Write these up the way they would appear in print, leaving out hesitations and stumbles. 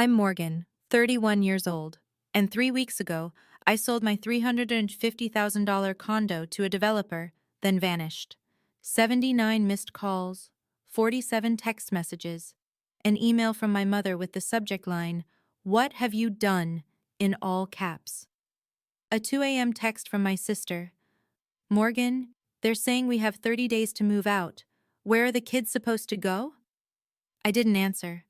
I'm Morgan, 31 years old, and 3 weeks ago, I sold my $350,000 condo to a developer, then vanished. 79 missed calls, 47 text messages, an email from my mother with the subject line, "What have you done?" in all caps. A 2 a.m. text from my sister, "Morgan, they're saying we have 30 days to move out. Where are the kids supposed to go?" I didn't answer.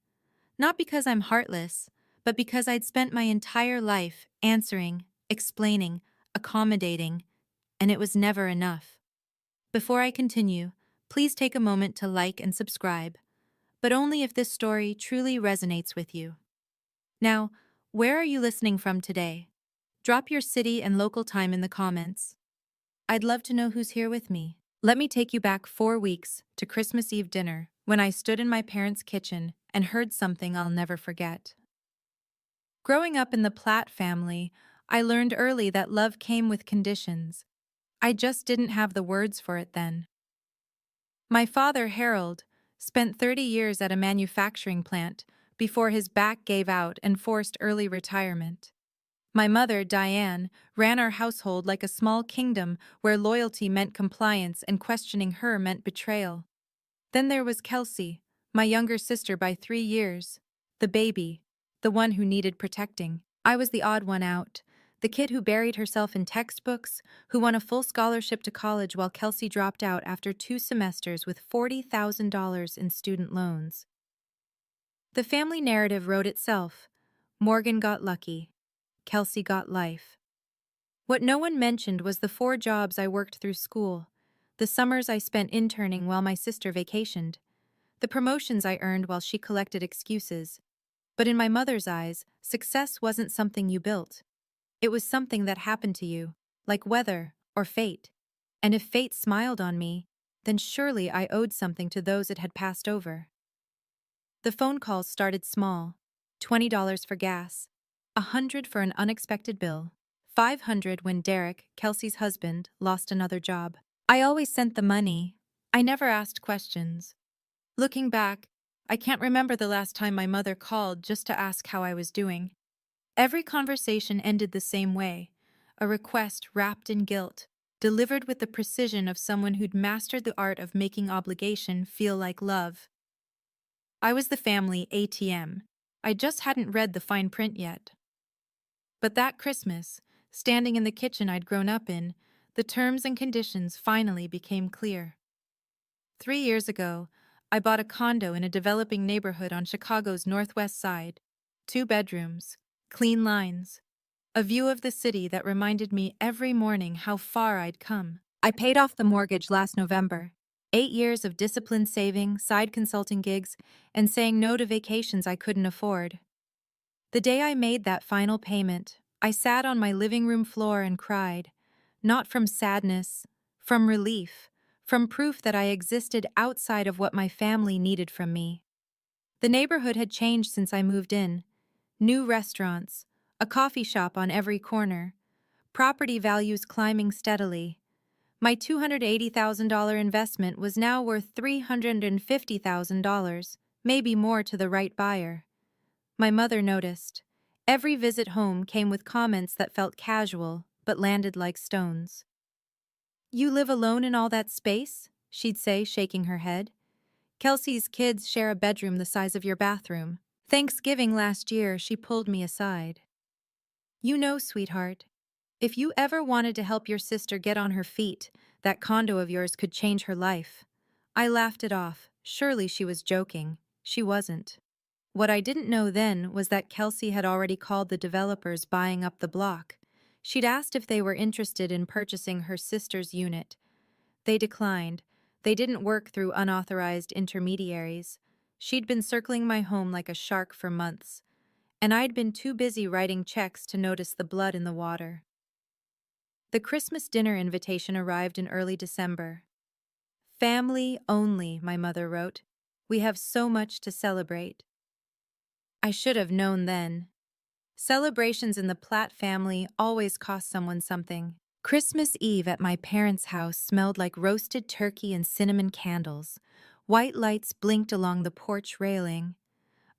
Not because I'm heartless, but because I'd spent my entire life answering, explaining, accommodating, and it was never enough. Before I continue, please take a moment to like and subscribe, but only if this story truly resonates with you. Now, where are you listening from today? Drop your city and local time in the comments. I'd love to know who's here with me. Let me take you back 4 weeks to Christmas Eve dinner when I stood in my parents' kitchen and heard something I'll never forget. Growing up in the Platt family, I learned early that love came with conditions. I just didn't have the words for it then. My father, Harold, spent 30 years at a manufacturing plant before his back gave out and forced early retirement. My mother, Diane, ran our household like a small kingdom where loyalty meant compliance and questioning her meant betrayal. Then there was Kelsey, my younger sister by 3 years, the baby, the one who needed protecting. I was the odd one out, the kid who buried herself in textbooks, who won a full scholarship to college while Kelsey dropped out after 2 semesters with $40,000 in student loans. The family narrative wrote itself. Morgan got lucky. Kelsey got life. What no one mentioned was the 4 jobs I worked through school, the summers I spent interning while my sister vacationed, the promotions I earned while she collected excuses. But in my mother's eyes, success wasn't something you built. It was something that happened to you, like weather or fate. And if fate smiled on me, then surely I owed something to those it had passed over. The phone calls started small. $20 for gas, $100 for an unexpected bill, $500 when Derek, Kelsey's husband, lost another job. I always sent the money. I never asked questions. Looking back, I can't remember the last time my mother called just to ask how I was doing. Every conversation ended the same way, a request wrapped in guilt, delivered with the precision of someone who'd mastered the art of making obligation feel like love. I was the family ATM. I just hadn't read the fine print yet. But that Christmas, standing in the kitchen I'd grown up in, the terms and conditions finally became clear. 3 years ago, I bought a condo in a developing neighborhood on Chicago's northwest side. 2 bedrooms, clean lines, a view of the city that reminded me every morning how far I'd come. I paid off the mortgage last November. 8 years of disciplined saving, side consulting gigs, and saying no to vacations I couldn't afford. The day I made that final payment, I sat on my living room floor and cried, not from sadness, from relief, from proof that I existed outside of what my family needed from me. The neighborhood had changed since I moved in. New restaurants, a coffee shop on every corner, property values climbing steadily. My $280,000 investment was now worth $350,000, maybe more to the right buyer. My mother noticed. Every visit home came with comments that felt casual, but landed like stones. "You live alone in all that space?" she'd say, shaking her head. "Kelsey's kids share a bedroom the size of your bathroom." Thanksgiving last year, she pulled me aside. "You know, sweetheart, if you ever wanted to help your sister get on her feet, that condo of yours could change her life." I laughed it off. Surely she was joking. She wasn't. What I didn't know then was that Kelsey had already called the developers buying up the block. She'd asked if they were interested in purchasing her sister's unit. They declined. They didn't work through unauthorized intermediaries. She'd been circling my home like a shark for months, and I'd been too busy writing checks to notice the blood in the water. The Christmas dinner invitation arrived in early December. "Family only," my mother wrote. "We have so much to celebrate." I should have known then. Celebrations in the Platt family always cost someone something. Christmas Eve at my parents' house smelled like roasted turkey and cinnamon candles. White lights blinked along the porch railing.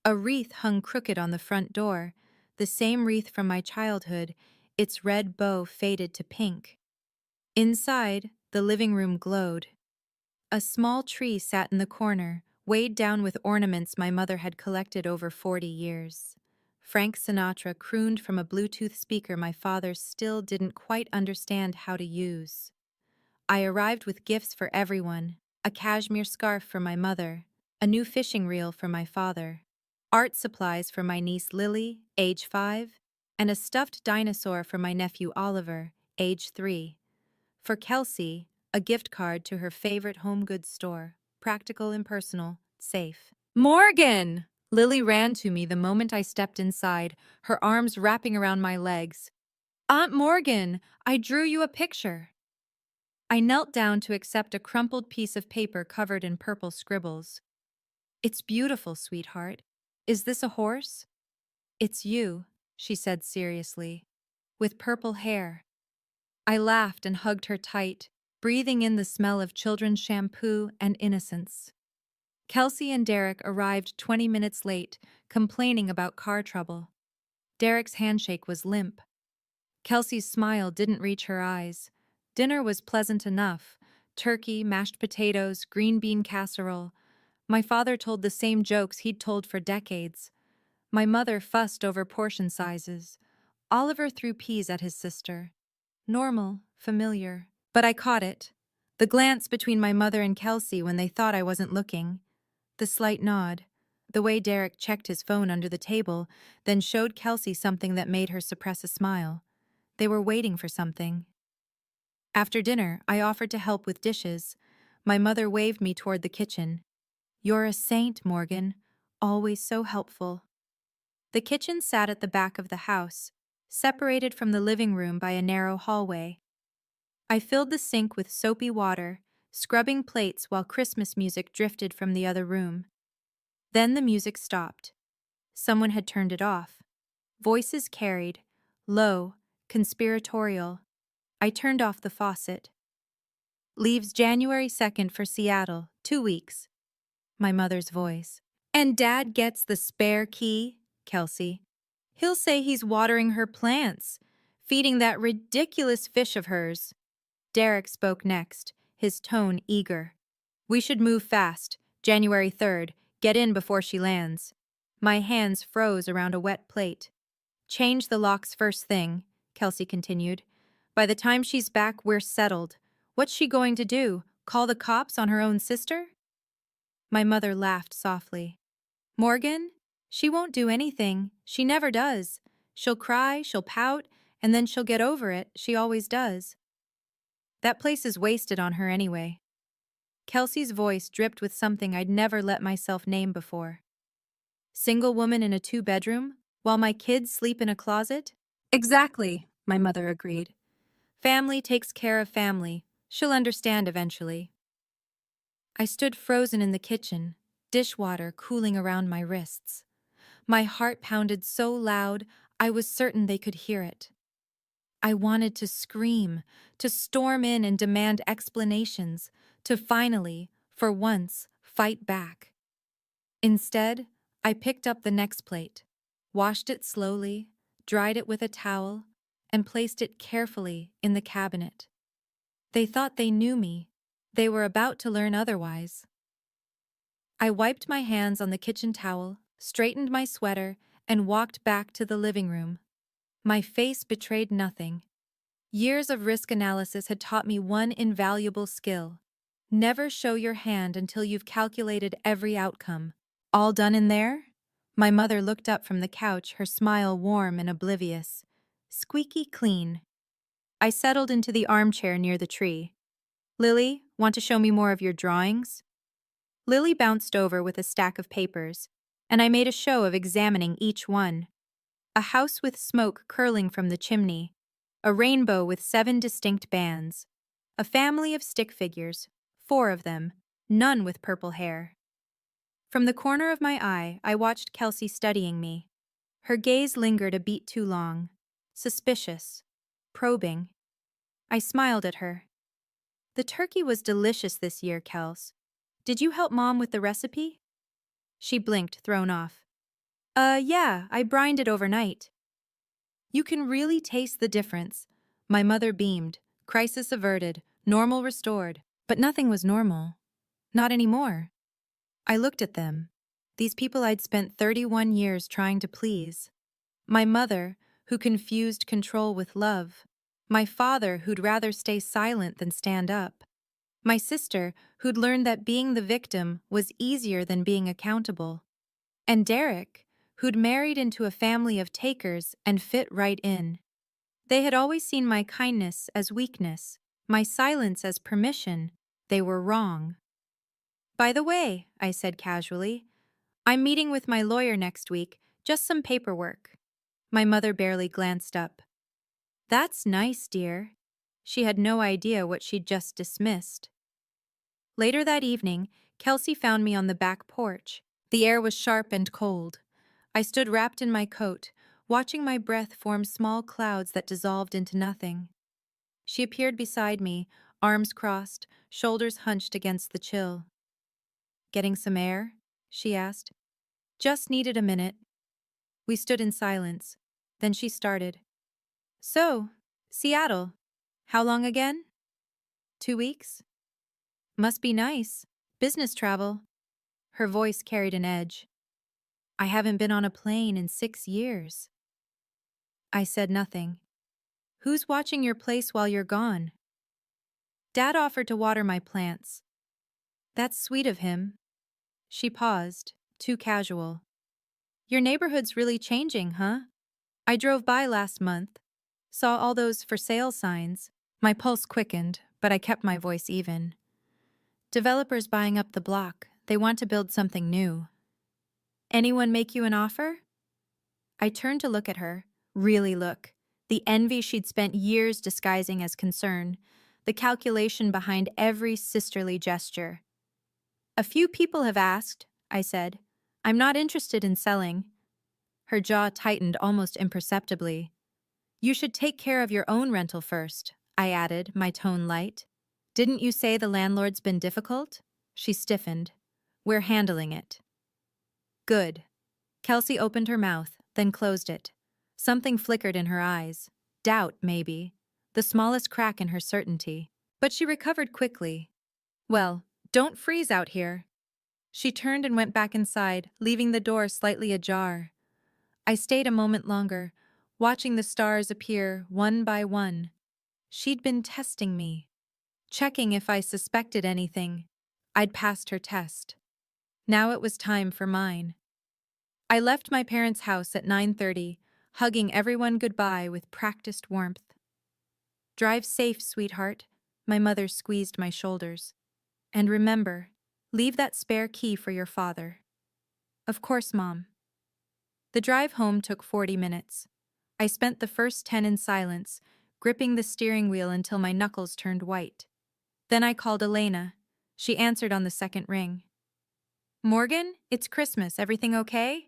A wreath hung crooked on the front door, the same wreath from my childhood, its red bow faded to pink. Inside, the living room glowed. A small tree sat in the corner, weighed down with ornaments my mother had collected over 40 years. Frank Sinatra crooned from a Bluetooth speaker my father still didn't quite understand how to use. I arrived with gifts for everyone: a cashmere scarf for my mother, a new fishing reel for my father, art supplies for my niece Lily, age 5, and a stuffed dinosaur for my nephew Oliver, age 3. For Kelsey, a gift card to her favorite home goods store, practical and personal, safe. Morgan! Lily ran to me the moment I stepped inside, her arms wrapping around my legs. Aunt Morgan, I drew you a picture. I knelt down to accept a crumpled piece of paper covered in purple scribbles. It's beautiful, sweetheart. Is this a horse? It's you, she said seriously, with purple hair. I laughed and hugged her tight, breathing in the smell of children's shampoo and innocence. Kelsey and Derek arrived 20 minutes late, complaining about car trouble. Derek's handshake was limp. Kelsey's smile didn't reach her eyes. Dinner was pleasant enough: turkey, mashed potatoes, green bean casserole. My father told the same jokes he'd told for decades. My mother fussed over portion sizes. Oliver threw peas at his sister. Normal, familiar. But I caught it. The glance between my mother and Kelsey when they thought I wasn't looking. The slight nod. The way Derek checked his phone under the table, then showed Kelsey something that made her suppress a smile. They were waiting for something. After dinner, I offered to help with dishes. My mother waved me toward the kitchen. You're a saint, Morgan. Always so helpful. The kitchen sat at the back of the house, separated from the living room by a narrow hallway. I filled the sink with soapy water, scrubbing plates while Christmas music drifted from the other room. Then the music stopped. Someone had turned it off. Voices carried, low, conspiratorial. I turned off the faucet. Leaves January 2nd for Seattle, 2 weeks. My mother's voice. And Dad gets the spare key, Kelsey. He'll say he's watering her plants, feeding that ridiculous fish of hers. Derek spoke next, his tone eager. We should move fast. January 3rd. Get in before she lands. My hands froze around a wet plate. Change the locks first thing, Kelsey continued. By the time she's back, we're settled. What's she going to do? Call the cops on her own sister? My mother laughed softly. Morgan? She won't do anything. She never does. She'll cry, she'll pout, and then she'll get over it. She always does. That place is wasted on her anyway. Kelsey's voice dripped with something I'd never let myself name before. Single woman in a 2-bedroom, while my kids sleep in a closet? Exactly, my mother agreed. Family takes care of family. She'll understand eventually. I stood frozen in the kitchen, dishwater cooling around my wrists. My heart pounded so loud, I was certain they could hear it. I wanted to scream, to storm in and demand explanations, to finally, for once, fight back. Instead, I picked up the next plate, washed it slowly, dried it with a towel, and placed it carefully in the cabinet. They thought they knew me. They were about to learn otherwise. I wiped my hands on the kitchen towel, straightened my sweater, and walked back to the living room. My face betrayed nothing. Years of risk analysis had taught me one invaluable skill: never show your hand until you've calculated every outcome. All done in there? My mother looked up from the couch, her smile warm and oblivious. Squeaky clean. I settled into the armchair near the tree. Lily, want to show me more of your drawings? Lily bounced over with a stack of papers, and I made a show of examining each one. A house with smoke curling from the chimney, a rainbow with 7 distinct bands, a family of stick figures, 4 of them, none with purple hair. From the corner of my eye, I watched Kelsey studying me. Her gaze lingered a beat too long. Suspicious. Probing. I smiled at her. The turkey was delicious this year, Kels. Did you help Mom with the recipe? She blinked, thrown off. Yeah, I brined it overnight. You can really taste the difference. My mother beamed, crisis averted, normal restored. But nothing was normal. Not anymore. I looked at them. These people I'd spent 31 years trying to please. My mother, who confused control with love. My father, who'd rather stay silent than stand up. My sister, who'd learned that being the victim was easier than being accountable. And Derek, who'd married into a family of takers and fit right in. They had always seen my kindness as weakness, my silence as permission. They were wrong. By the way, I said casually, I'm meeting with my lawyer next week, just some paperwork. My mother barely glanced up. That's nice, dear. She had no idea what she'd just dismissed. Later that evening, Kelsey found me on the back porch. The air was sharp and cold. I stood wrapped in my coat, watching my breath form small clouds that dissolved into nothing. She appeared beside me, arms crossed, shoulders hunched against the chill. Getting some air? She asked. Just needed a minute. We stood in silence. Then she started. So, Seattle. How long again? 2 weeks? Must be nice. Business travel. Her voice carried an edge. I haven't been on a plane in 6 years. I said nothing. Who's watching your place while you're gone? Dad offered to water my plants. That's sweet of him. She paused, too casual. Your neighborhood's really changing, huh? I drove by last month. Saw all those for sale signs. My pulse quickened, but I kept my voice even. Developers buying up the block. They want to build something new. Anyone make you an offer? I turned to look at her. Really look. The envy she'd spent years disguising as concern. The calculation behind every sisterly gesture. A few people have asked, I said. I'm not interested in selling. Her jaw tightened almost imperceptibly. You should take care of your own rental first, I added, my tone light. Didn't you say the landlord's been difficult? She stiffened. We're handling it. Good. Kelsey opened her mouth, then closed it. Something flickered in her eyes. Doubt, maybe. The smallest crack in her certainty. But she recovered quickly. Well, don't freeze out here. She turned and went back inside, leaving the door slightly ajar. I stayed a moment longer, watching the stars appear one by one. She'd been testing me, checking if I suspected anything. I'd passed her test. Now it was time for mine. I left my parents' house at 9:30, hugging everyone goodbye with practiced warmth. Drive safe, sweetheart. My mother squeezed my shoulders. And remember, leave that spare key for your father. Of course, Mom. The drive home took 40 minutes. I spent the first 10 in silence, gripping the steering wheel until my knuckles turned white. Then I called Elena. She answered on the second ring. Morgan, it's Christmas. Everything okay?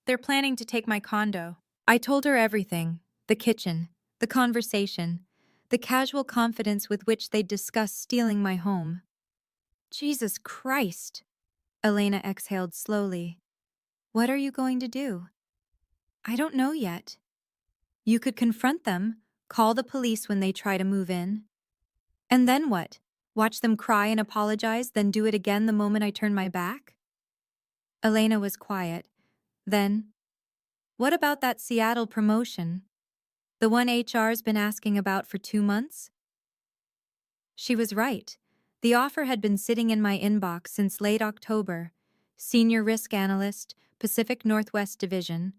They're planning to take my condo. I told her everything. The kitchen, the conversation, the casual confidence with which they'd discuss stealing my home. Jesus Christ! Elena exhaled slowly. What are you going to do? I don't know yet. You could confront them, call the police when they try to move in. And then what? Watch them cry and apologize, then do it again the moment I turn my back? Elena was quiet. Then, what about that Seattle promotion? The one HR's been asking about for 2 months? She was right. The offer had been sitting in my inbox since late October. Senior Risk Analyst, Pacific Northwest Division.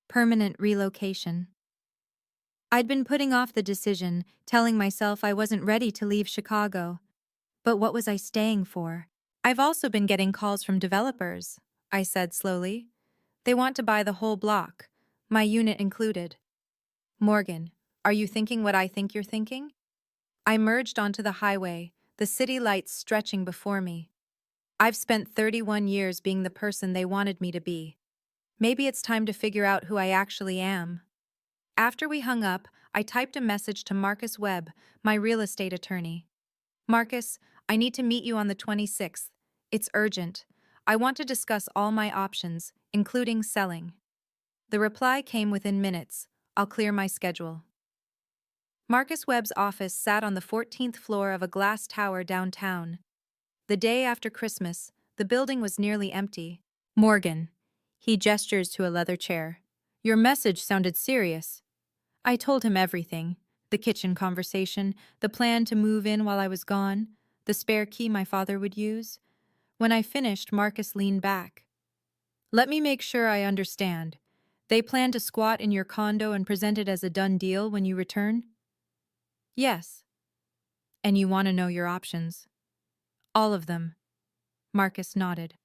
Permanent relocation. I'd been putting off the decision, telling myself I wasn't ready to leave Chicago. But what was I staying for? I've also been getting calls from developers, I said slowly. They want to buy the whole block, my unit included. Morgan, are you thinking what I think you're thinking? I merged onto the highway, the city lights stretching before me. I've spent 31 years being the person they wanted me to be. Maybe it's time to figure out who I actually am. After we hung up, I typed a message to Marcus Webb, my real estate attorney. Marcus, I need to meet you on the 26th. It's urgent. I want to discuss all my options, including selling. The reply came within minutes. I'll clear my schedule. Marcus Webb's office sat on the 14th floor of a glass tower downtown. The day after Christmas, the building was nearly empty. Morgan. He gestures to a leather chair. Your message sounded serious. I told him everything. The kitchen conversation, the plan to move in while I was gone, the spare key my father would use. When I finished, Marcus leaned back. Let me make sure I understand. They plan to squat in your condo and present it as a done deal when you return? Yes. And you want to know your options? All of them. Marcus nodded.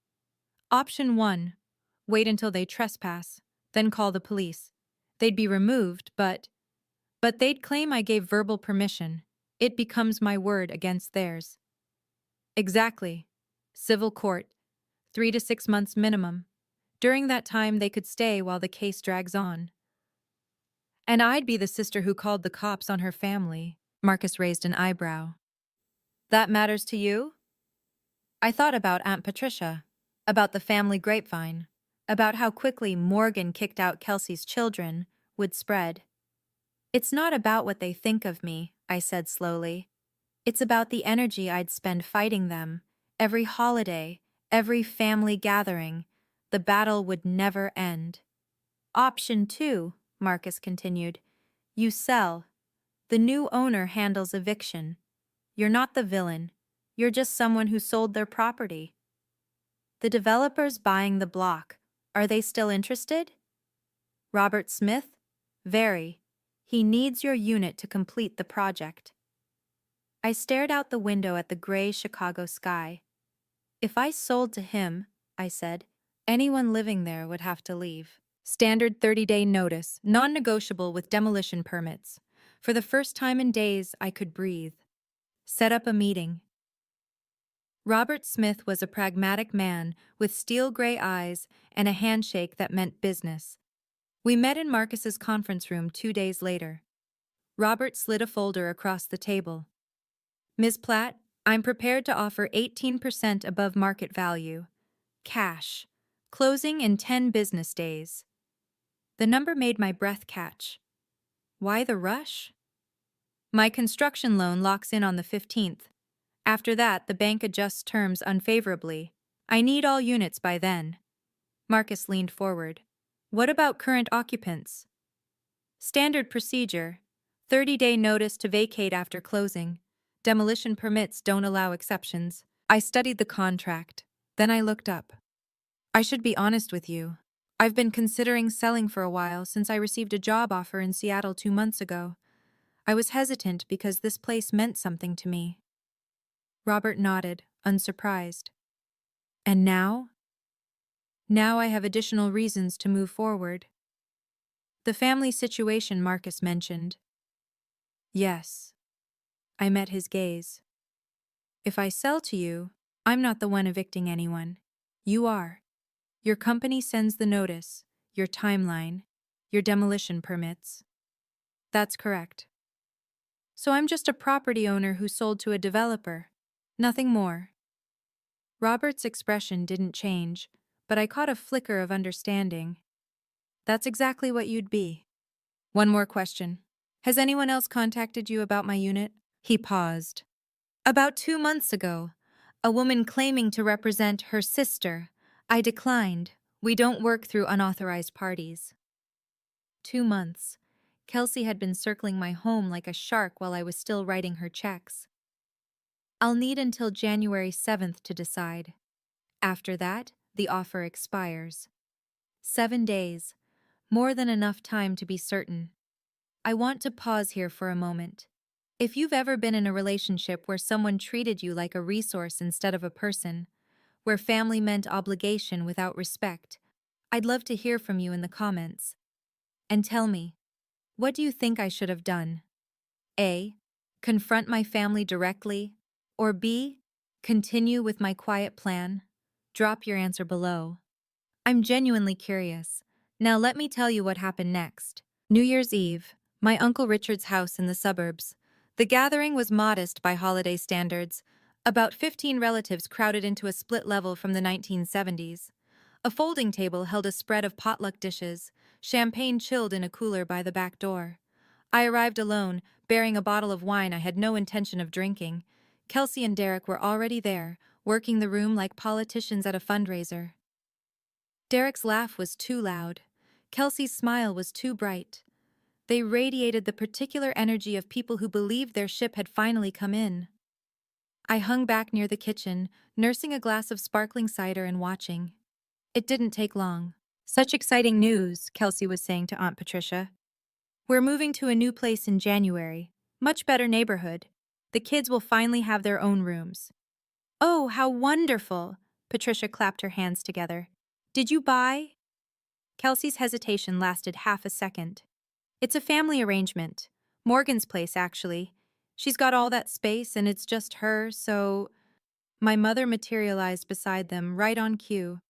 Option 1. Wait until they trespass, then call the police. They'd be removed, but they'd claim I gave verbal permission. It becomes my word against theirs. Exactly. Civil court. 3 to 6 months minimum. During that time, they could stay while the case drags on. And I'd be the sister who called the cops on her family. Marcus raised an eyebrow. That matters to you? I thought about Aunt Patricia, about the family grapevine, about how quickly Morgan kicked out Kelsey's children would spread. It's not about what they think of me, I said slowly. It's about the energy I'd spend fighting them. Every holiday, every family gathering, the battle would never end. Option 2, Marcus continued. You sell. The new owner handles eviction. You're not the villain. You're just someone who sold their property. The developers buying the block, are they still interested? Robert Smith? Very. He needs your unit to complete the project. I stared out the window at the gray Chicago sky. If I sold to him, I said, anyone living there would have to leave. Standard 30-day notice, non-negotiable with demolition permits. For the first time in days, I could breathe. Set up a meeting. Robert Smith was a pragmatic man with steel gray eyes and a handshake that meant business. We met in Marcus's conference room 2 days later. Robert slid a folder across the table. Ms. Platt, I'm prepared to offer 18% above market value. Cash. Closing in 10 business days. The number made my breath catch. Why the rush? My construction loan locks in on the 15th. After that, the bank adjusts terms unfavorably. I need all units by then. Marcus leaned forward. What about current occupants? Standard procedure. 30-day notice to vacate after closing. Demolition permits don't allow exceptions. I studied the contract. Then I looked up. I should be honest with you. I've been considering selling for a while since I received a job offer in Seattle 2 months ago. I was hesitant because this place meant something to me. Robert nodded, unsurprised. And now? Now I have additional reasons to move forward. The family situation Marcus mentioned. Yes. I met his gaze. If I sell to you, I'm not the one evicting anyone. You are. Your company sends the notice, your timeline, your demolition permits. That's correct. So I'm just a property owner who sold to a developer. Nothing more. Robert's expression didn't change, but I caught a flicker of understanding. That's exactly what you'd be. One more question. Has anyone else contacted you about my unit? He paused. About 2 months ago, a woman claiming to represent her sister. I declined. We don't work through unauthorized parties. 2 months. Kelsey had been circling my home like a shark while I was still writing her checks. I'll need until January 7th to decide. After that, the offer expires. 7 days. More than enough time to be certain. I want to pause here for a moment. If you've ever been in a relationship where someone treated you like a resource instead of a person, where family meant obligation without respect, I'd love to hear from you in the comments. And tell me, what do you think I should have done? A. Confront my family directly, or B. Continue with my quiet plan? Drop your answer below. I'm genuinely curious. Now let me tell you what happened next. New Year's Eve, my Uncle Richard's house in the suburbs. The gathering was modest by holiday standards. About 15 relatives crowded into a split level from the 1970s. A folding table held a spread of potluck dishes, champagne chilled in a cooler by the back door. I arrived alone, bearing a bottle of wine I had no intention of drinking. Kelsey and Derek were already there, working the room like politicians at a fundraiser. Derek's laugh was too loud. Kelsey's smile was too bright. They radiated the particular energy of people who believed their ship had finally come in. I hung back near the kitchen, nursing a glass of sparkling cider and watching. It didn't take long. "Such exciting news," Kelsey was saying to Aunt Patricia. "We're moving to a new place in January. Much better neighborhood. The kids will finally have their own rooms." "Oh, how wonderful!" Patricia clapped her hands together. "Did you buy?" Kelsey's hesitation lasted half a second. "It's a family arrangement. Morgan's place, actually. She's got all that space and it's just her, so—" My mother materialized beside them, right on cue.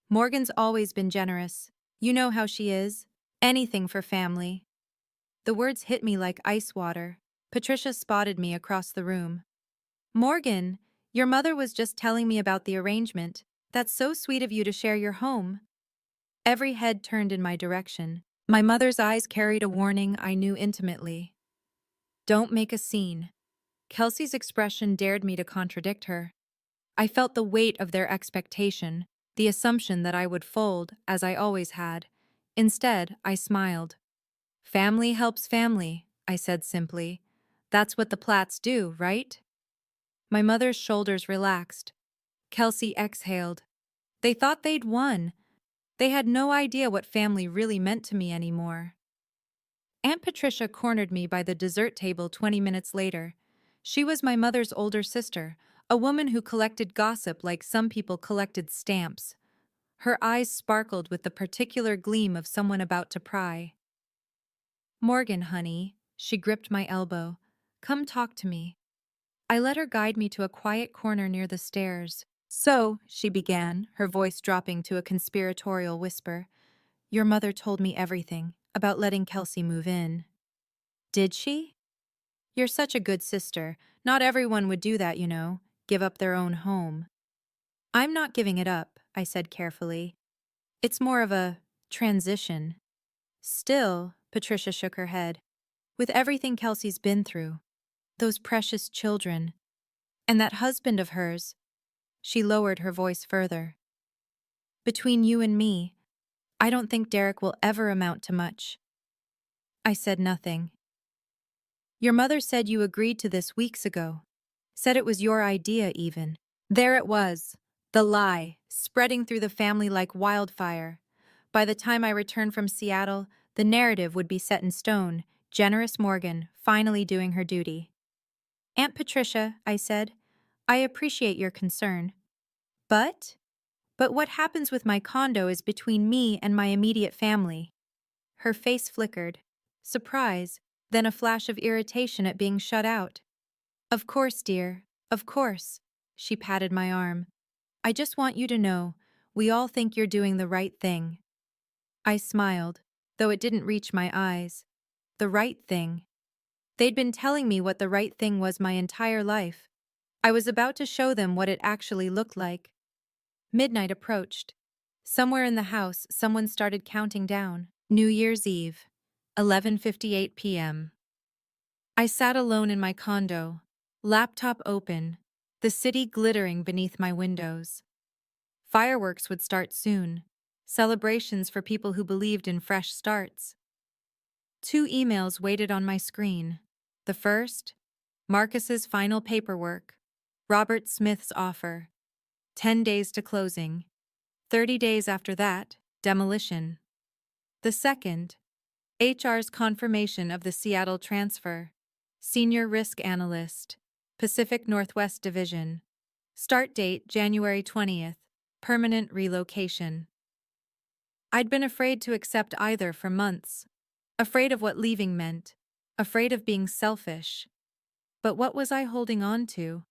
"Morgan's always been generous. You know how she is. Anything for family." The words hit me like ice water. Patricia spotted me across the room. "Morgan, your mother was just telling me about the arrangement. That's so sweet of you to share your home." Every head turned in my direction. My mother's eyes carried a warning I knew intimately. "Don't make a scene." Kelsey's expression dared me to contradict her. I felt the weight of their expectation, the assumption that I would fold, as I always had. Instead, I smiled. "Family helps family," I said simply. "That's what the Platts do, right?" My mother's shoulders relaxed. Kelsey exhaled. They thought they'd won. They had no idea what family really meant to me anymore. Aunt Patricia cornered me by the dessert table 20 minutes later. She was my mother's older sister, a woman who collected gossip like some people collected stamps. Her eyes sparkled with the particular gleam of someone about to pry. "Morgan, honey," she gripped my elbow. "Come talk to me." I let her guide me to a quiet corner near the stairs. "So," she began, her voice dropping to a conspiratorial whisper, "your mother told me everything about letting Kelsey move in." "Did she?" "You're such a good sister. Not everyone would do that, you know, give up their own home." "I'm not giving it up," I said carefully. "It's more of a transition." "Still," Patricia shook her head, "with everything Kelsey's been through, those precious children, and that husband of hers," she lowered her voice further. "Between you and me, I don't think Derek will ever amount to much." I said nothing. "Your mother said you agreed to this weeks ago. Said it was your idea, even." There it was, the lie, spreading through the family like wildfire. By the time I returned from Seattle, the narrative would be set in stone, generous Morgan finally doing her duty. "Aunt Patricia," I said, "I appreciate your concern. But what happens with my condo is between me and my immediate family." Her face flickered. Surprise, then a flash of irritation at being shut out. "Of course, dear, of course." She patted my arm. "I just want you to know, we all think you're doing the right thing." I smiled, though it didn't reach my eyes. The right thing. They'd been telling me what the right thing was my entire life. I was about to show them what it actually looked like. Midnight approached. Somewhere in the house, someone started counting down. New Year's Eve, 11:58 p.m. I sat alone in my condo, laptop open, the city glittering beneath my windows. Fireworks would start soon, celebrations for people who believed in fresh starts. 2 emails waited on my screen. The first, Marcus's final paperwork, Robert Smith's offer, 10 days to closing. 30 days after that, demolition. The second, HR's confirmation of the Seattle transfer, Senior Risk Analyst, Pacific Northwest Division. Start date January 20th, permanent relocation. I'd been afraid to accept either for months, afraid of what leaving meant, afraid of being selfish. But what was I holding on to?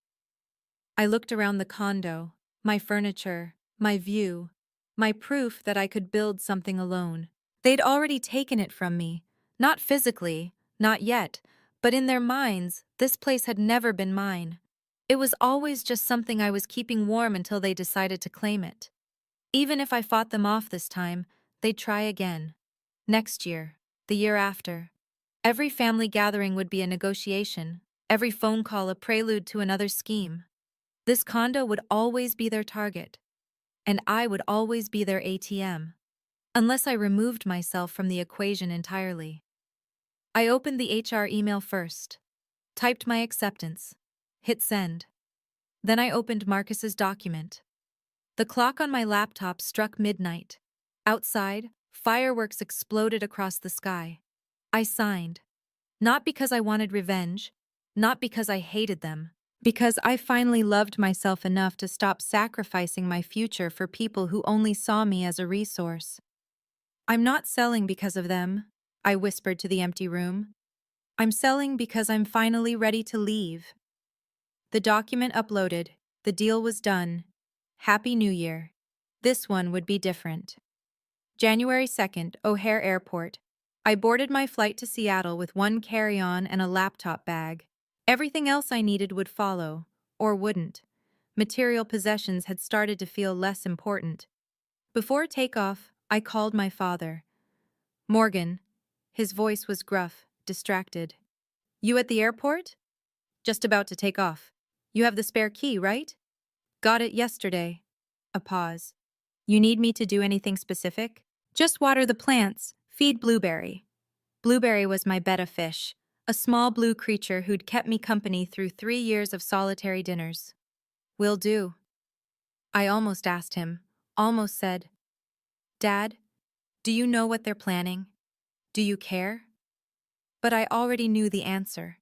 I looked around the condo, my furniture, my view, my proof that I could build something alone. They'd already taken it from me, not physically, not yet, but in their minds, this place had never been mine. It was always just something I was keeping warm until they decided to claim it. Even if I fought them off this time, they'd try again. Next year, the year after. Every family gathering would be a negotiation, every phone call a prelude to another scheme. This condo would always be their target, and I would always be their ATM, unless I removed myself from the equation entirely. I opened the HR email first, typed my acceptance, hit send. Then I opened Marcus's document. The clock on my laptop struck midnight. Outside, fireworks exploded across the sky. I signed. Not because I wanted revenge, not because I hated them, because I finally loved myself enough to stop sacrificing my future for people who only saw me as a resource. I'm not selling because of them, I whispered to the empty room. I'm selling because I'm finally ready to leave. The document uploaded. The deal was done. Happy New Year. This one would be different. January 2nd, O'Hare Airport. I boarded my flight to Seattle with one carry-on and a laptop bag. Everything else I needed would follow, or wouldn't. Material possessions had started to feel less important. Before takeoff, I called my father. Morgan. His voice was gruff, distracted. You at the airport? Just about to take off. You have the spare key, right? Got it yesterday. A pause. You need me to do anything specific? Just water the plants, feed Blueberry. Blueberry was my betta fish, a small blue creature who'd kept me company through 3 years of solitary dinners. Will do. I almost asked him, almost said, Dad, do you know what they're planning? Do you care? But I already knew the answer.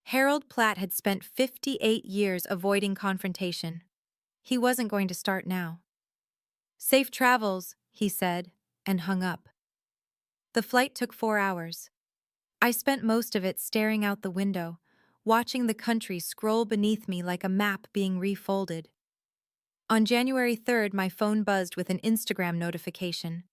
Harold Platt had spent 58 years avoiding confrontation. He wasn't going to start now. Safe travels, he said, and hung up. The flight took 4 hours. I spent most of it staring out the window, watching the country scroll beneath me like a map being refolded. On January 3rd, my phone buzzed with an Instagram notification.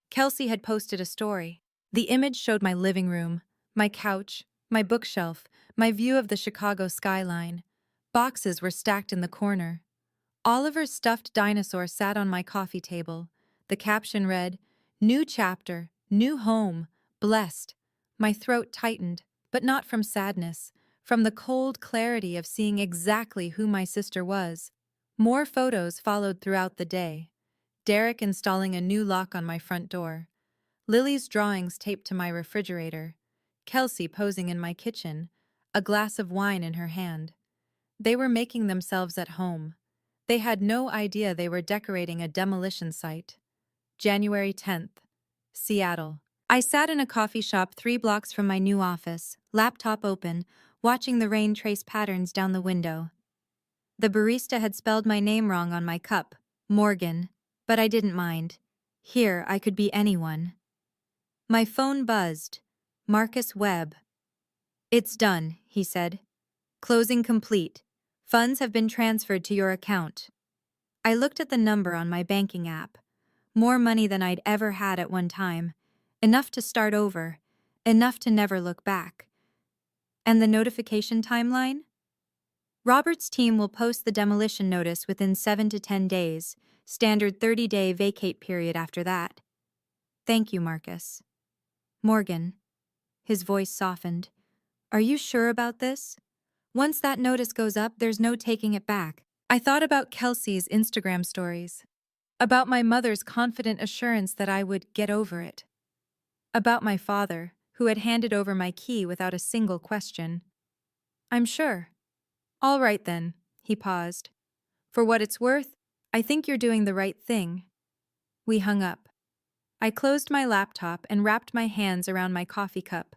Kelsey had posted a story. The image showed my living room, my couch, my bookshelf, my view of the Chicago skyline. Boxes were stacked in the corner. Oliver's stuffed dinosaur sat on my coffee table. The caption read, New chapter, new home, blessed. My throat tightened, but not from sadness, from the cold clarity of seeing exactly who my sister was. More photos followed throughout the day. Derek installing a new lock on my front door. Lily's drawings taped to my refrigerator. Kelsey posing in my kitchen, a glass of wine in her hand. They were making themselves at home. They had no idea they were decorating a demolition site. January 10th, Seattle. I sat in a coffee shop 3 blocks from my new office, laptop open, watching the rain trace patterns down the window. The barista had spelled my name wrong on my cup, Morgan, but I didn't mind. Here, I could be anyone. My phone buzzed. Marcus Webb. It's done, he said. Closing complete. Funds have been transferred to your account. I looked at the number on my banking app. More money than I'd ever had at one time. Enough to start over. Enough to never look back. And the notification timeline? Robert's team will post the demolition notice within 7 to 10 days, standard 30-day vacate period after that. Thank you, Marcus. Morgan. His voice softened. Are you sure about this? Once that notice goes up, there's no taking it back. I thought about Kelsey's Instagram stories. About my mother's confident assurance that I would get over it. About my father, who had handed over my key without a single question. I'm sure. All right then, he paused. For what it's worth, I think you're doing the right thing. We hung up. I closed my laptop and wrapped my hands around my coffee cup,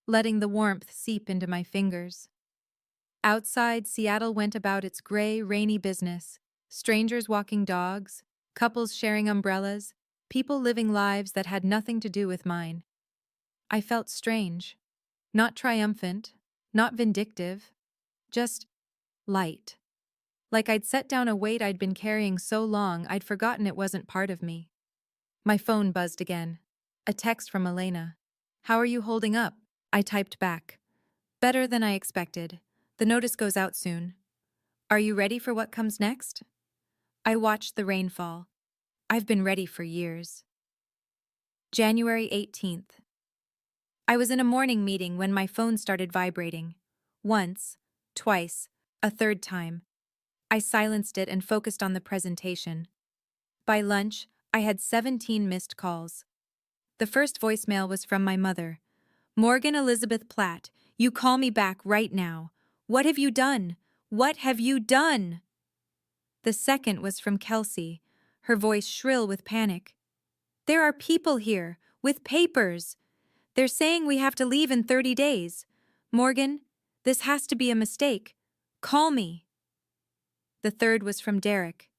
letting the warmth seep into my fingers. Outside, Seattle went about its gray, rainy business. Strangers walking dogs, couples sharing umbrellas, people living lives that had nothing to do with mine. I felt strange. Not triumphant, not vindictive, just light. Like I'd set down a weight I'd been carrying so long I'd forgotten it wasn't part of me. My phone buzzed again. A text from Elena. How are you holding up? I typed back. Better than I expected. The notice goes out soon. Are you ready for what comes next? I watched the rain fall. I've been ready for years. January 18th. I was in a morning meeting when my phone started vibrating. Once, twice, a third time. I silenced it and focused on the presentation. By lunch, I had 17 missed calls. The first voicemail was from my mother. Morgan Elizabeth Platt, you call me back right now. What have you done? What have you done? The second was from Kelsey, her voice shrill with panic. There are people here, with papers. They're saying we have to leave in 30 days. Morgan, this has to be a mistake. Call me. The third was from Derek.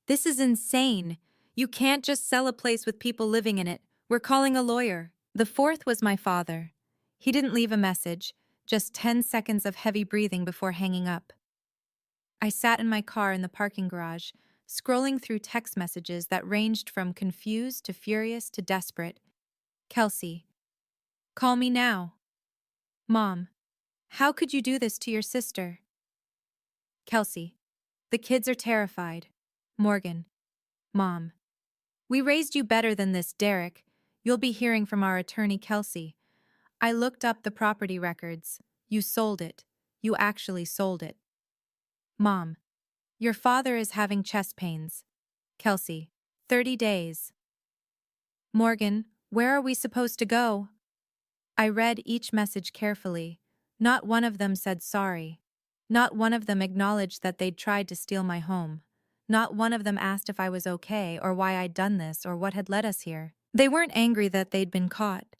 This is insane. You can't just sell a place with people living in it. We're calling a lawyer. The fourth was my father. He didn't leave a message, just 10 seconds of heavy breathing before hanging up. I sat in my car in the parking garage, scrolling through text messages that ranged from confused to furious to desperate. Kelsey, call me now. Mom, how could you do this to your sister? Kelsey, the kids are terrified. Morgan, Mom, we raised you better than this, Derek. You'll be hearing from our attorney, Kelsey. I looked up the property records. You sold it. You actually sold it. Mom, your father is having chest pains. Kelsey, 30 days. Morgan, where are we supposed to go? I read each message carefully. Not one of them said sorry. Not one of them acknowledged that they'd tried to steal my home. Not one of them asked if I was okay or why I'd done this or what had led us here. They weren't angry that they'd been caught.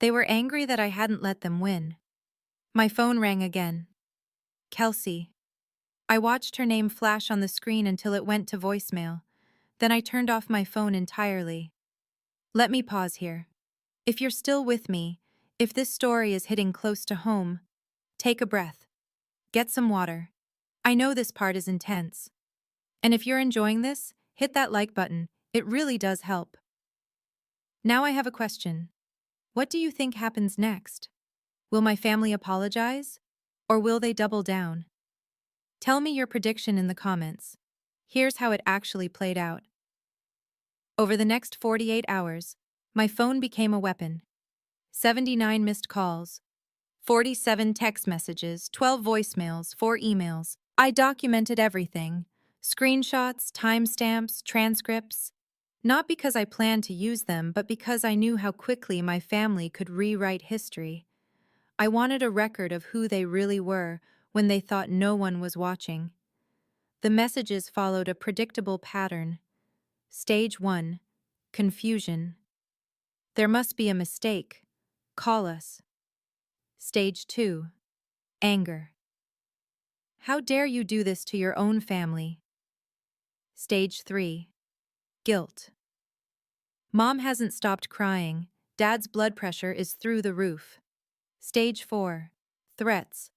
They were angry that I hadn't let them win. My phone rang again. Kelsey. I watched her name flash on the screen until it went to voicemail. Then I turned off my phone entirely. Let me pause here. If you're still with me, if this story is hitting close to home, take a breath. Get some water. I know this part is intense. And if you're enjoying this, hit that like button. It really does help. Now I have a question. What do you think happens next? Will my family apologize? Or will they double down? Tell me your prediction in the comments. Here's how it actually played out. Over the next 48 hours, my phone became a weapon. 79 missed calls, 47 text messages, 12 voicemails, 4 emails. I documented everything. Screenshots, timestamps, transcripts. Not because I planned to use them, but because I knew how quickly my family could rewrite history. I wanted a record of who they really were when they thought no one was watching. The messages followed a predictable pattern. Stage 1. Confusion. There must be a mistake. Call us. Stage 2. Anger. How dare you do this to your own family? Stage 3. Guilt. Mom hasn't stopped crying. Dad's blood pressure is through the roof. Stage 4. Threats.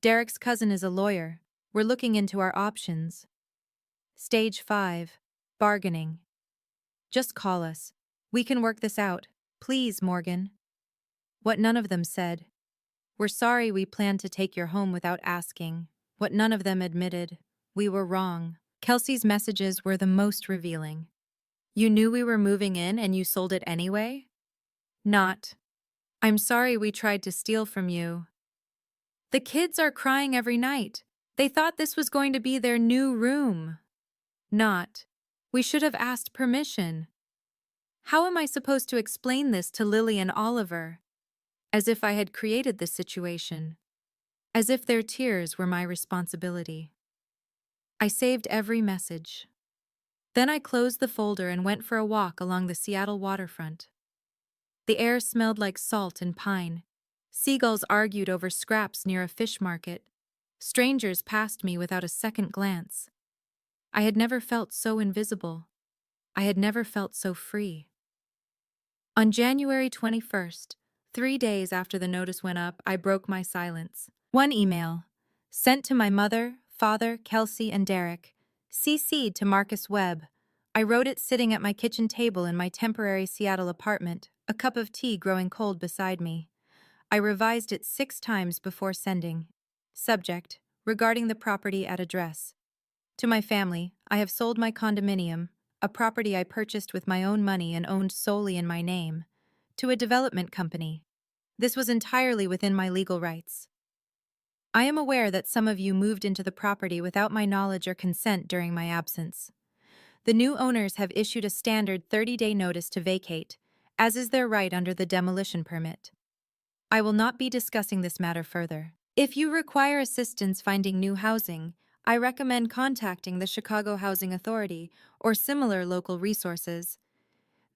Derek's cousin is a lawyer. We're looking into our options. Stage 5. Bargaining. Just call us. We can work this out. Please, Morgan. What none of them said. We're sorry we planned to take your home without asking. What none of them admitted. We were wrong. Kelsey's messages were the most revealing. You knew we were moving in and you sold it anyway? Not. I'm sorry we tried to steal from you. The kids are crying every night. They thought this was going to be their new room. Not. We should have asked permission. How am I supposed to explain this to Lily and Oliver? As if I had created this situation. As if their tears were my responsibility. I saved every message. Then I closed the folder and went for a walk along the Seattle waterfront. The air smelled like salt and pine. Seagulls argued over scraps near a fish market. Strangers passed me without a second glance. I had never felt so invisible. I had never felt so free. On January 21st, 3 days after the notice went up, I broke my silence. One email, sent to my mother, father, Kelsey, and Derek, CC'd to Marcus Webb. I wrote it sitting at my kitchen table in my temporary Seattle apartment, a cup of tea growing cold beside me. I revised it 6 times before sending. Subject, Regarding the property at address. To my family, I have sold my condominium, a property I purchased with my own money and owned solely in my name, to a development company. This was entirely within my legal rights. I am aware that some of you moved into the property without my knowledge or consent during my absence. The new owners have issued a standard 30-day notice to vacate, as is their right under the demolition permit. I will not be discussing this matter further. If you require assistance finding new housing, I recommend contacting the Chicago Housing Authority or similar local resources.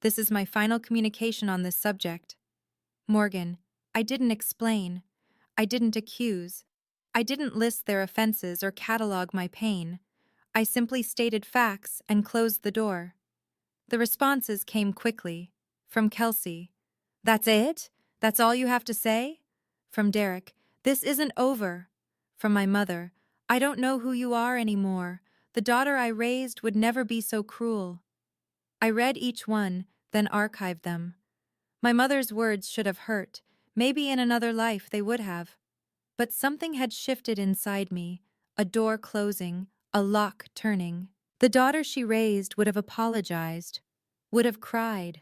This is my final communication on this subject. Morgan, I didn't explain. I didn't accuse. I didn't list their offenses or catalog my pain. I simply stated facts and closed the door. The responses came quickly. From Kelsey, "That's it? That's all you have to say?" From Derek, "This isn't over." From my mother, "I don't know who you are anymore. The daughter I raised would never be so cruel." I read each one, then archived them. My mother's words should have hurt. Maybe in another life they would have. But something had shifted inside me, a door closing, a lock turning. The daughter she raised would have apologized, would have cried,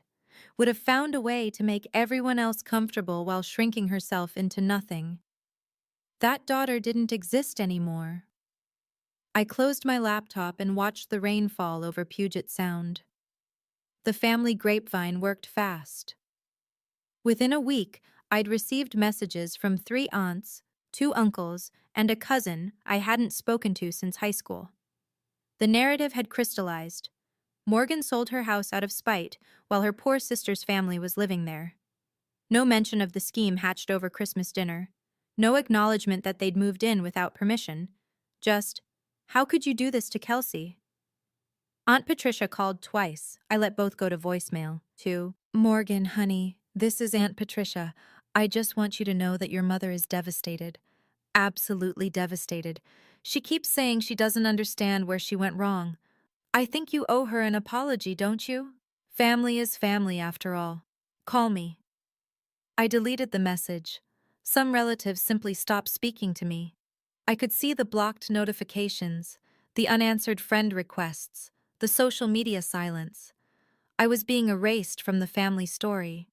would have found a way to make everyone else comfortable while shrinking herself into nothing. That daughter didn't exist anymore. I closed my laptop and watched the rain fall over Puget Sound. The family grapevine worked fast. Within a week, I'd received messages from 3 aunts, 2 uncles, and a cousin I hadn't spoken to since high school. The narrative had crystallized. Morgan sold her house out of spite while her poor sister's family was living there. No mention of the scheme hatched over Christmas dinner. No acknowledgement that they'd moved in without permission. Just, "How could you do this to Kelsey?" Aunt Patricia called twice. I let both go to voicemail. To Morgan, honey, this is Aunt Patricia. I just want you to know that your mother is devastated. Absolutely devastated. She keeps saying she doesn't understand where she went wrong. I think you owe her an apology, don't you? Family is family after all. Call me. I deleted the message. Some relatives simply stopped speaking to me. I could see the blocked notifications, the unanswered friend requests, the social media silence. I was being erased from the family story,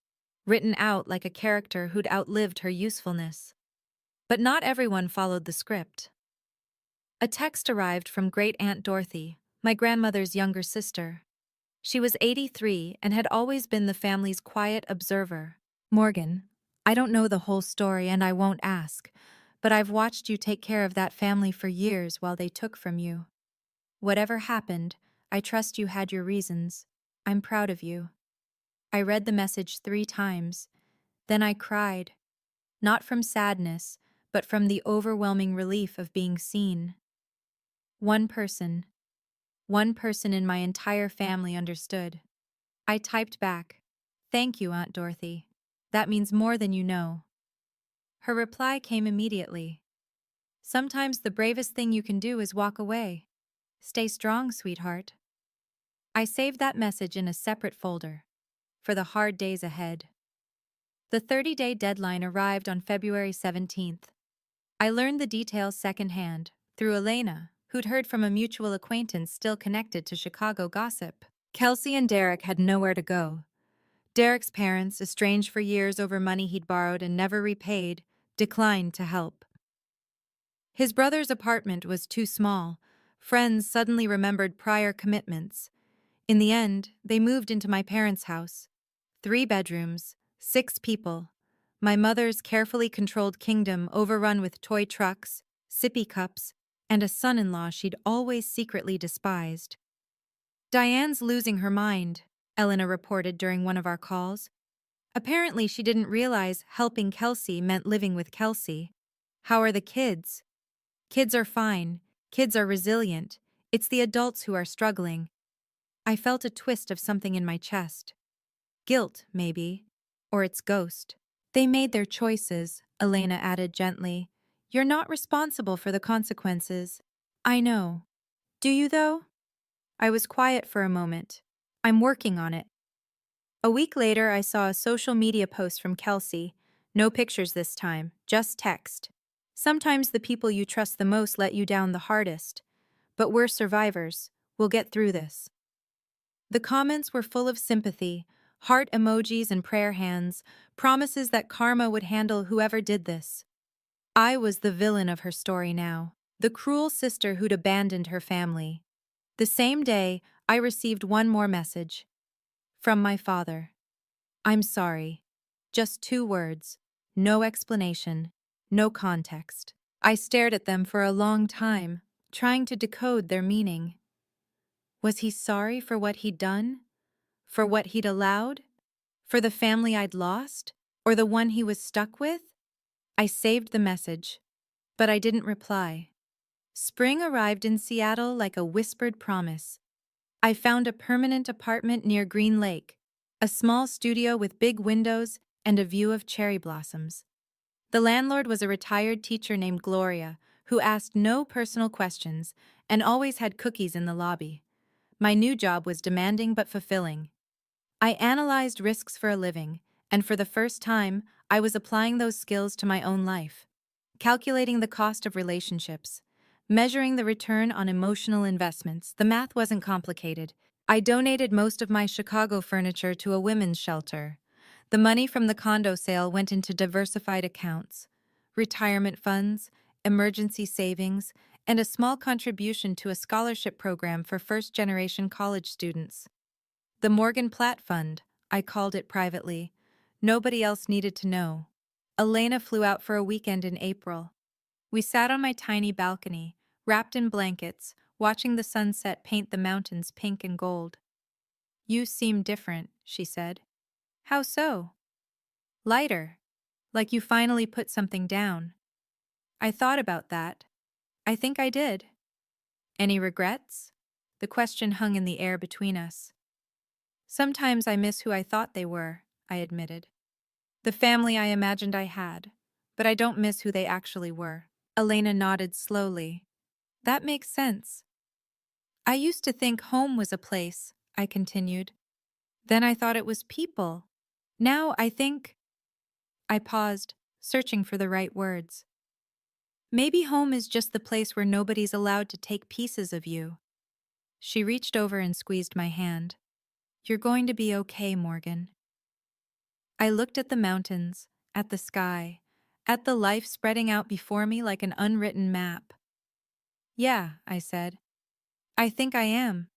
written out like a character who'd outlived her usefulness. But not everyone followed the script. A text arrived from Great Aunt Dorothy, my grandmother's younger sister. She was 83 and had always been the family's quiet observer. Morgan, I don't know the whole story and I won't ask, but I've watched you take care of that family for years while they took from you. Whatever happened, I trust you had your reasons. I'm proud of you. I read the message 3 times. Then I cried. Not from sadness, but from the overwhelming relief of being seen. One person in my entire family understood. I typed back, "Thank you, Aunt Dorothy. That means more than you know." Her reply came immediately. "Sometimes the bravest thing you can do is walk away. Stay strong, sweetheart." I saved that message in a separate folder, for the hard days ahead. The 30-day deadline arrived on February 17th. I learned the details secondhand, through Elena, who'd heard from a mutual acquaintance still connected to Chicago gossip. Kelsey and Derek had nowhere to go. Derek's parents, estranged for years over money he'd borrowed and never repaid, declined to help. His brother's apartment was too small. Friends suddenly remembered prior commitments. In the end, they moved into my parents' house. 3 bedrooms, 6 people. My mother's carefully controlled kingdom overrun with toy trucks, sippy cups, and a son-in-law she'd always secretly despised. "Diane's losing her mind," Elena reported during one of our calls. Apparently she didn't realize helping Kelsey meant living with Kelsey. "How are the kids?" "Kids are fine. Kids are resilient. It's the adults who are struggling." I felt a twist of something in my chest. Guilt, maybe. Or its ghost. "They made their choices," Elena added gently. "You're not responsible for the consequences." "I know. Do you, though?" I was quiet for a moment. "I'm working on it." A week later, I saw a social media post from Kelsey. No pictures this time, just text. Sometimes the people you trust the most let you down the hardest, but we're survivors. We'll get through this. The comments were full of sympathy, heart emojis and prayer hands, promises that karma would handle whoever did this. I was the villain of her story now, the cruel sister who'd abandoned her family. The same day, I received one more message. From my father. I'm sorry. Just 2 words. No explanation. No context. I stared at them for a long time, trying to decode their meaning. Was he sorry for what he'd done? For what he'd allowed? For the family I'd lost? Or the one he was stuck with? I saved the message, but I didn't reply. Spring arrived in Seattle like a whispered promise. I found a permanent apartment near Green Lake, a small studio with big windows and a view of cherry blossoms. The landlord was a retired teacher named Gloria, who asked no personal questions and always had cookies in the lobby. My new job was demanding but fulfilling. I analyzed risks for a living, and for the first time, I was applying those skills to my own life. Calculating the cost of relationships, measuring the return on emotional investments, the math wasn't complicated. I donated most of my Chicago furniture to a women's shelter. The money from the condo sale went into diversified accounts, retirement funds, emergency savings, and a small contribution to a scholarship program for first-generation college students. The Morgan Platt Fund, I called it privately. Nobody else needed to know. Elena flew out for a weekend in April. We sat on my tiny balcony, wrapped in blankets, watching the sunset paint the mountains pink and gold. You seem different, she said. How so? Lighter. Like you finally put something down. I thought about that. I think I did. Any regrets? The question hung in the air between us. Sometimes I miss who I thought they were, I admitted. The family I imagined I had, but I don't miss who they actually were. Elena nodded slowly. That makes sense. I used to think home was a place, I continued. Then I thought it was people. Now I think... I paused, searching for the right words. Maybe home is just the place where nobody's allowed to take pieces of you. She reached over and squeezed my hand. You're going to be okay, Morgan. I looked at the mountains, at the sky, at the life spreading out before me like an unwritten map. Yeah, I said. I think I am.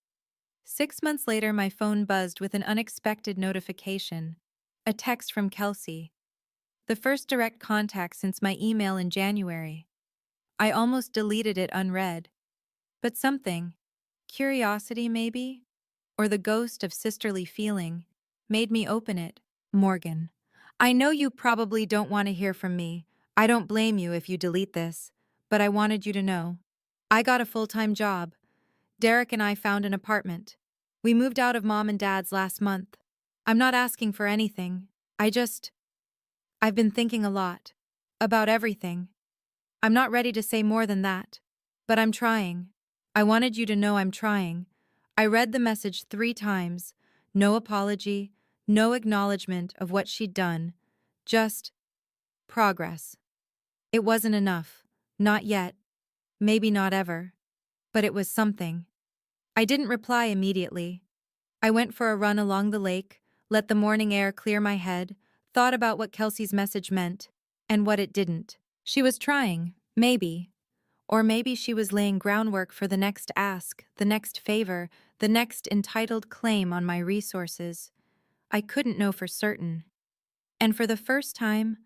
6 months later, my phone buzzed with an unexpected notification. A text from Kelsey. The first direct contact since my email in January. I almost deleted it unread. But something, curiosity maybe, or the ghost of sisterly feeling, made me open it. Morgan. I know you probably don't want to hear from me. I don't blame you if you delete this, but I wanted you to know. I got a full-time job. Derek and I found an apartment. We moved out of Mom and Dad's last month. I'm not asking for anything. I've been thinking a lot. About everything. I'm not ready to say more than that. But I'm trying. I wanted you to know I'm trying. I read the message 3 times. No apology, no acknowledgement of what she'd done. Just progress. It wasn't enough. Not yet. Maybe not ever. But it was something. I didn't reply immediately. I went for a run along the lake, let the morning air clear my head, thought about what Kelsey's message meant, and what it didn't. She was trying, maybe. Or maybe she was laying groundwork for the next ask, the next favor, the next entitled claim on my resources. I couldn't know for certain. And for the first time,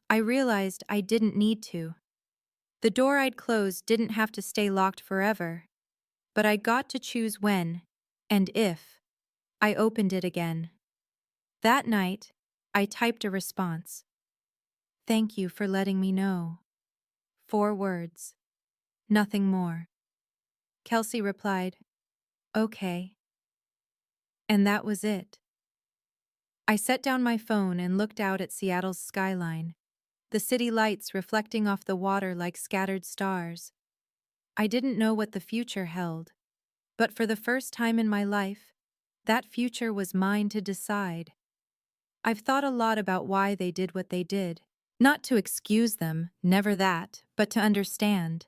I realized I didn't need to. The door I'd closed didn't have to stay locked forever, but I got to choose when, and if, I opened it again. That night, I typed a response. Thank you for letting me know. 4 words. Nothing more. Kelsey replied, okay. And that was it. I set down my phone and looked out at Seattle's skyline, the city lights reflecting off the water like scattered stars. I didn't know what the future held, but for the first time in my life, that future was mine to decide. I've thought a lot about why they did what they did. Not to excuse them, never that, but to understand.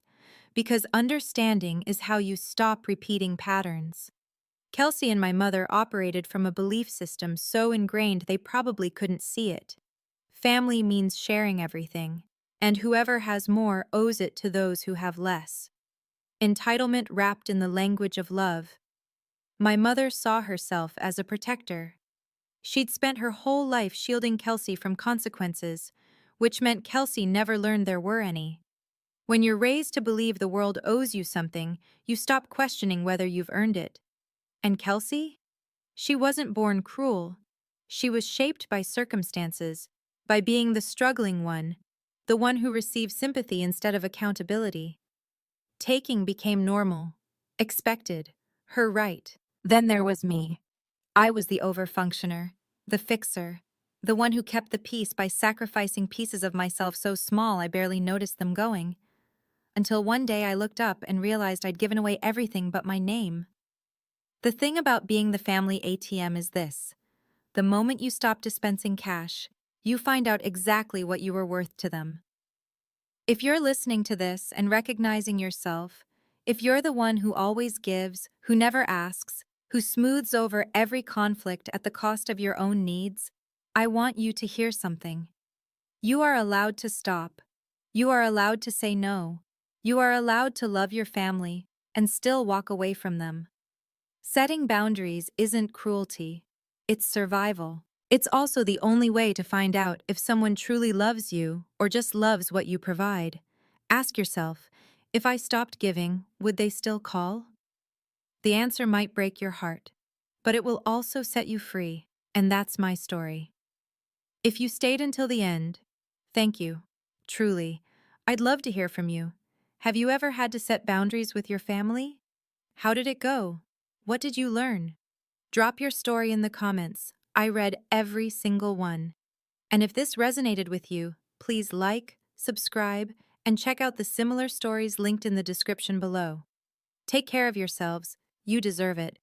Because understanding is how you stop repeating patterns. Kelsey and my mother operated from a belief system so ingrained they probably couldn't see it. Family means sharing everything, and whoever has more owes it to those who have less. Entitlement wrapped in the language of love. My mother saw herself as a protector. She'd spent her whole life shielding Kelsey from consequences, which meant Kelsey never learned there were any. When you're raised to believe the world owes you something, you stop questioning whether you've earned it. And Kelsey? She wasn't born cruel. She was shaped by circumstances, by being the struggling one, the one who received sympathy instead of accountability. Taking became normal, expected, her right. Then there was me. I was the overfunctioner, the fixer, the one who kept the peace by sacrificing pieces of myself so small I barely noticed them going. Until one day I looked up and realized I'd given away everything but my name. The thing about being the family ATM is this: the moment you stop dispensing cash, you find out exactly what you were worth to them. If you're listening to this and recognizing yourself, if you're the one who always gives, who never asks, who smooths over every conflict at the cost of your own needs, I want you to hear something. You are allowed to stop. You are allowed to say no. You are allowed to love your family and still walk away from them. Setting boundaries isn't cruelty. It's survival. It's also the only way to find out if someone truly loves you or just loves what you provide. Ask yourself, if I stopped giving, would they still call? The answer might break your heart, but it will also set you free, and that's my story. If you stayed until the end, thank you. Truly. I'd love to hear from you. Have you ever had to set boundaries with your family? How did it go? What did you learn? Drop your story in the comments. I read every single one. And if this resonated with you, please like, subscribe, and check out the similar stories linked in the description below. Take care of yourselves. You deserve it.